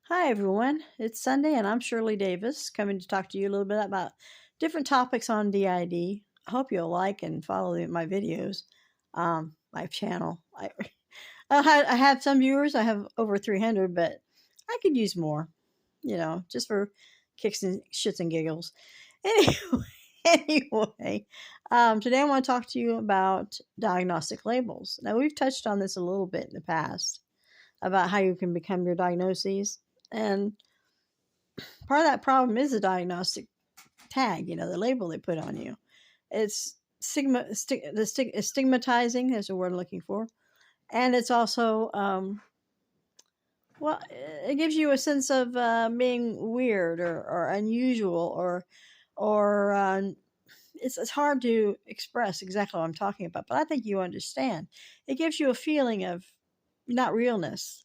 Hi, everyone. It's Sunday, and I'm Shirley Davis coming to talk to you a little bit about different topics on DID. I hope you'll like and follow my videos, my channel. I have some viewers. I have over 300, but I could use more, just for kicks and shits and giggles. Anyway, today I want to talk to you about diagnostic labels. Now, we've touched on this a little bit in the past about how you can become your diagnoses. And part of that problem is the diagnostic tag, the label they put on you. It's stigmatizing, is the word I'm looking for. And it's also, it gives you a sense of being weird or unusual or it's hard to express exactly what I'm talking about, but I think you understand. It gives you a feeling of not realness.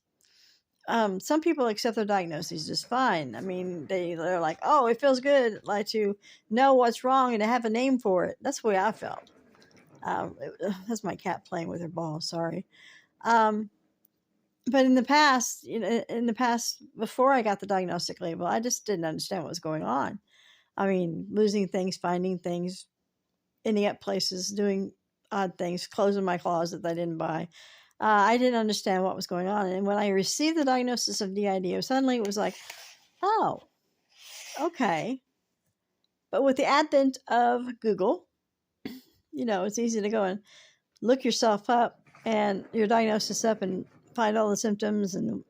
Some people accept their diagnoses just fine. I mean, they're like, oh, it feels good, like to know what's wrong and to have a name for it. That's the way I felt. That's my cat playing with her ball. Sorry. Um, but in the past, before I got the diagnostic label, I just didn't understand what was going on. I mean, losing things, finding things, ending up places, doing odd things, closing my closet that I didn't buy. I didn't understand what was going on. And when I received the diagnosis of DID, suddenly it was like, oh, okay. But with the advent of Google, it's easy to go and look yourself up and your diagnosis up and find all the symptoms. And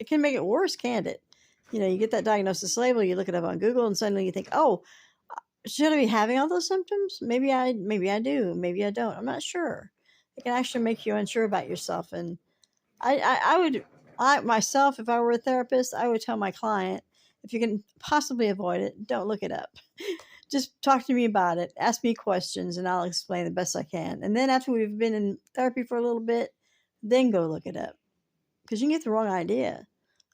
it can make it worse, can't it? You get that diagnosis label, you look it up on Google, and suddenly you think, oh, should I be having all those symptoms? Maybe I do. Maybe I don't. I'm not sure. It can actually make you unsure about yourself. And I myself, if I were a therapist, I would tell my client, if you can possibly avoid it, don't look it up. Just talk to me about it. Ask me questions, and I'll explain the best I can. And then after we've been in therapy for a little bit, then go look it up, because you can get the wrong idea.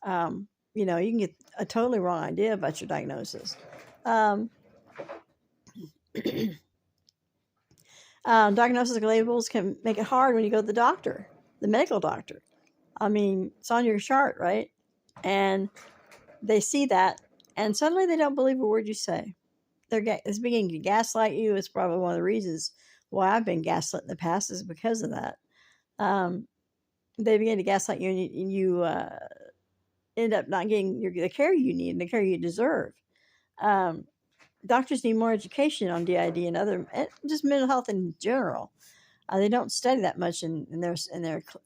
You can get a totally wrong idea about your diagnosis. Diagnostic labels can make it hard when you go to the doctor, the medical doctor. I mean, it's on your chart, right? And they see that, and suddenly they don't believe a word you say. It's beginning to gaslight you. It's probably one of the reasons why I've been gaslit in the past, is because of that. They begin to gaslight you, and you end up not getting the care you need and the care you deserve. Doctors need more education on DID and just mental health in general. They don't study that much in their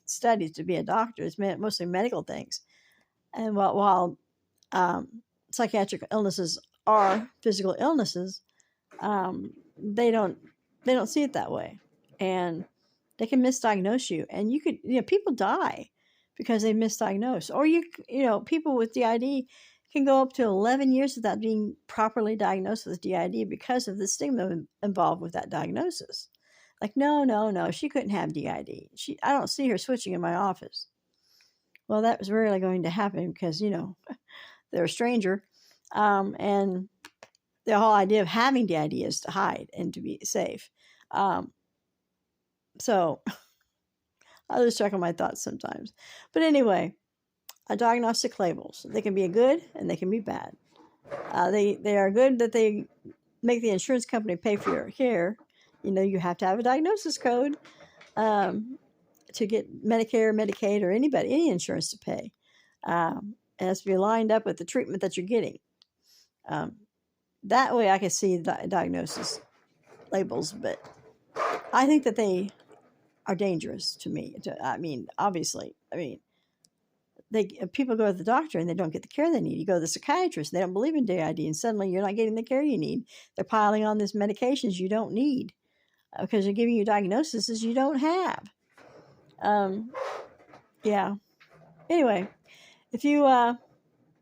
studies to be a doctor. It's mostly medical things. And while psychiatric illnesses are physical illnesses, they don't see it that way, and they can misdiagnose you. And people die because they misdiagnose, or people with DID can go up to 11 years without being properly diagnosed with DID because of the stigma involved with that diagnosis. Like, no, she couldn't have DID. I don't see her switching in my office. Well, that was rarely going to happen because, they're a stranger. And the whole idea of having DID is to hide and to be safe. So I lose track of my thoughts sometimes. But anyway, diagnostic labels, they can be good and they can be bad. They are good that they make the insurance company pay for your care. You have to have a diagnosis code to get Medicare, Medicaid, or any insurance to pay. It has to be lined up with the treatment that you're getting. That way I can see the diagnosis labels, but I think that they are dangerous to me. Obviously, people go to the doctor and they don't get the care they need. You go to the psychiatrist and they don't believe in DID, and suddenly you're not getting the care you need. They're piling on these medications you don't need because they're giving you diagnoses you don't have. Yeah. Anyway, if you want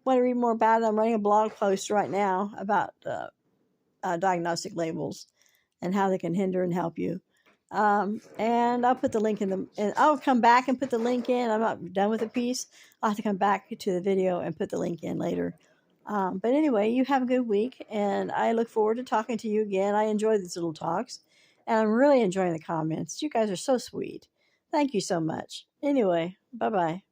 to read more about it, I'm writing a blog post right now about diagnostic labels and how they can hinder and help you. And I'll put the link and I'll come back and put the link in. I'm not done with the piece. I'll have to come back to the video and put the link in later. But anyway, you have a good week, and I look forward to talking to you again. I enjoy these little talks, and I'm really enjoying the comments. You guys are so sweet. Thank you so much. Anyway, bye-bye.